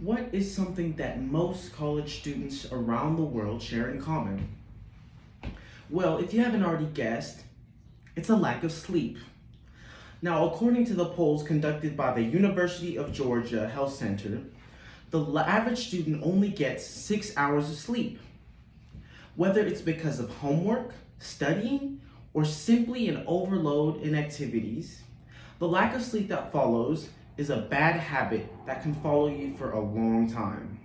What is something that most college students around the world share in common? Well, if you haven't already guessed, it's a lack of sleep. Now, according to the polls conducted by the University of Georgia Health Center, the average student only gets 6 hours of sleep. Whether it's because of homework, studying, or simply an overload in activities, the lack of sleep that follows is a bad habit that can follow you for a long time.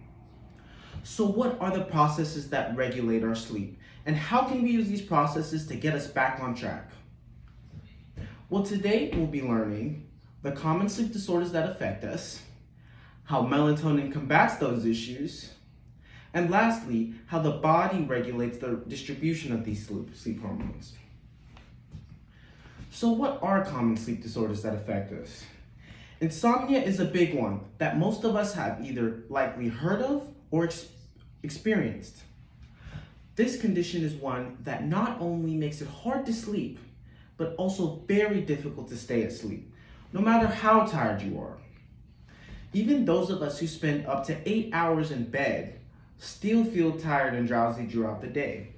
So what are the processes that regulate our sleep? And how can we use these processes to get us back on track? Well, today we'll be learning the common sleep disorders that affect us, how melatonin combats those issues, and lastly, how the body regulates the distribution of these sleep hormones. So what are common sleep disorders that affect us? Insomnia is a big one that most of us have either likely heard of or experienced. This condition is one that not only makes it hard to sleep, but also very difficult to stay asleep, no matter how tired you are. Even those of us who spend up to 8 hours in bed still feel tired and drowsy throughout the day.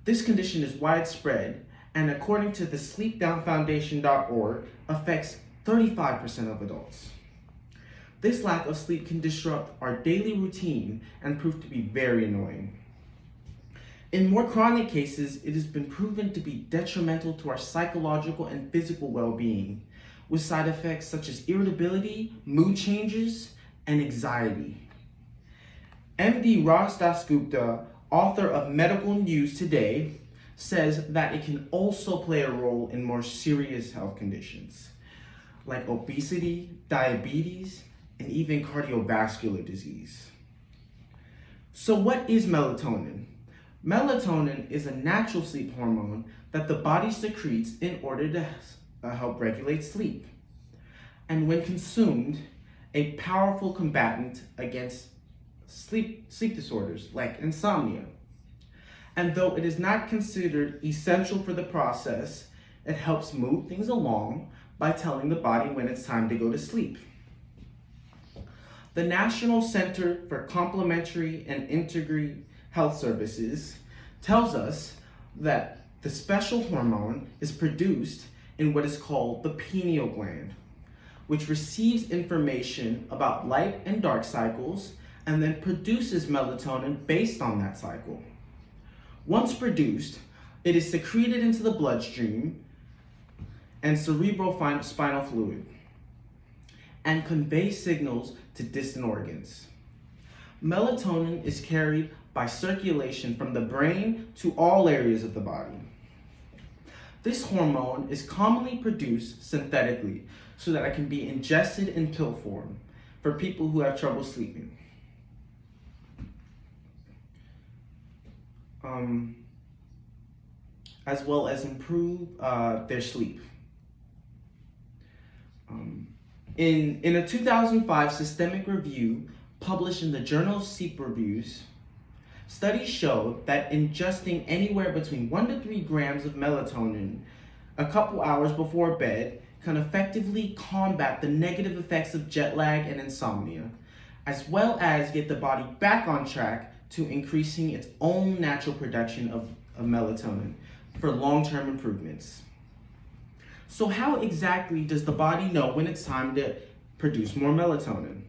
This condition is widespread, and according to the sleepdownfoundation.org, affects 35% of adults. This lack of sleep can disrupt our daily routine and prove to be very annoying. In more chronic cases, it has been proven to be detrimental to our psychological and physical well-being, with side effects such as irritability, mood changes, and anxiety. MD Ross Dasgupta, author of Medical News Today, says that it can also play a role in more serious health conditions like obesity, diabetes, and even cardiovascular disease. So what is melatonin? Melatonin is a natural sleep hormone that the body secretes in order to help regulate sleep. And when consumed, a powerful combatant against sleep disorders like insomnia. And though it is not considered essential for the process, it helps move things along by telling the body when it's time to go to sleep. The National Center for Complementary and Integrative Health Services tells us that the special hormone is produced in what is called the pineal gland, which receives information about light and dark cycles and then produces melatonin based on that cycle. Once produced, it is secreted into the bloodstream and cerebrospinal fluid and conveys signals to distant organs. Melatonin is carried by circulation from the brain to all areas of the body. This hormone is commonly produced synthetically so that it can be ingested in pill form for people who have trouble sleeping. As well as improve their sleep. In a 2005 systemic review published in the Journal of Sleep Reviews, studies showed that ingesting anywhere between 1 to 3 grams of melatonin a couple hours before bed can effectively combat the negative effects of jet lag and insomnia, as well as get the body back on track to increasing its own natural production of melatonin for long-term improvements. So how exactly does the body know when it's time to produce more melatonin?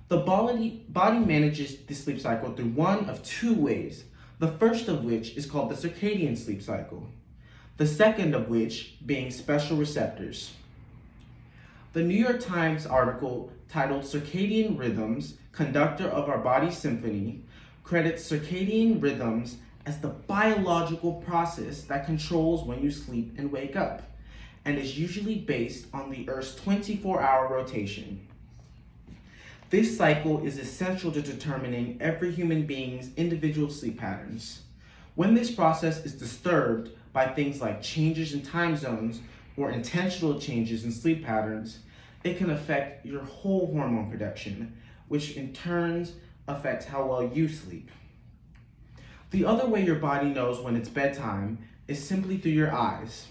The body manages the sleep cycle through one of 2 ways, the first of which is called the circadian sleep cycle, the second of which being special receptors. The New York Times article titled "Circadian Rhythms, Conductor of Our Body's Symphony" credits circadian rhythms as the biological process that controls when you sleep and wake up, and is usually based on the Earth's 24-hour rotation. This cycle is essential to determining every human being's individual sleep patterns. When this process is disturbed by things like changes in time zones or intentional changes in sleep patterns, it can affect your whole hormone production, which in turn affects how well you sleep. The other way your body knows when it's bedtime is simply through your eyes.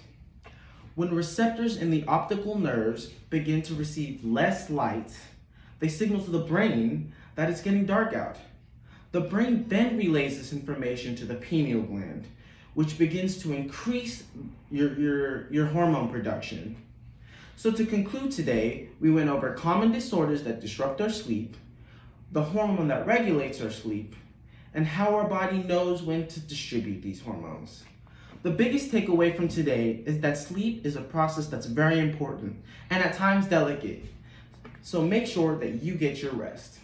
When receptors in the optical nerves begin to receive less light, They signal to the brain that it's getting dark out. The brain then relays this information to the pineal gland, which begins to increase your hormone production. So to conclude today, we went over common disorders that disrupt our sleep, the hormone that regulates our sleep, and how our body knows when to distribute these hormones. The biggest takeaway from today is that sleep is a process that's very important and at times delicate. So make sure that you get your rest.